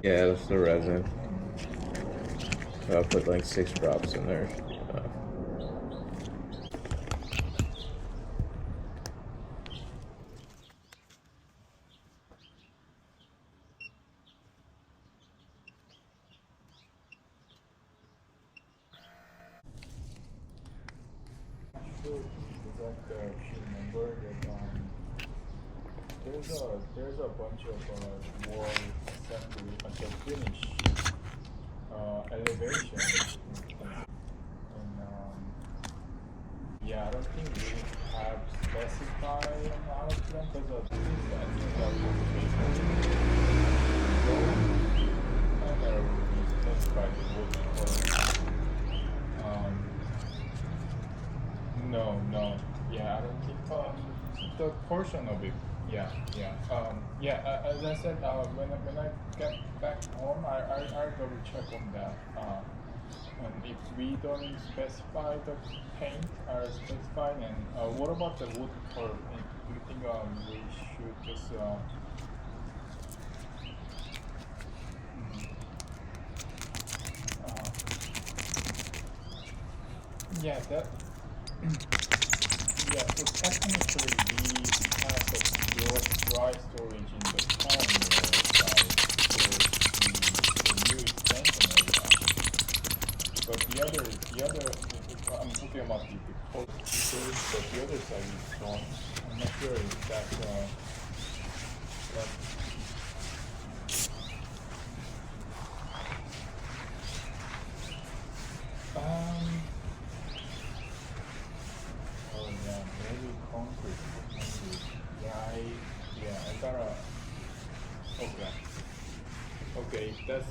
Yeah, that's the resin. So I'll put like 6 drops in there. Sure, if you remember that there's a bunch of wall assembly until finish elevation, and yeah, I don't think we have specified on our plan because of this. I think that will be and there will be specified the wood or no, yeah, I don't think the portion of it. Yeah, yeah, yeah. As I said, when I get back home, I double check on that. And if we don't specify the paint, are specified, and what about the wood curve? Do you think we should just uh, yeah, that. Yeah, so technically we have the dry storage in the corner side for the new extension area. But the other, I'm talking about the cold storage, but the other side is gone. I'm not sure if that's that. Oh yeah, maybe concrete. Yeah, I gotta. Okay. Okay, that's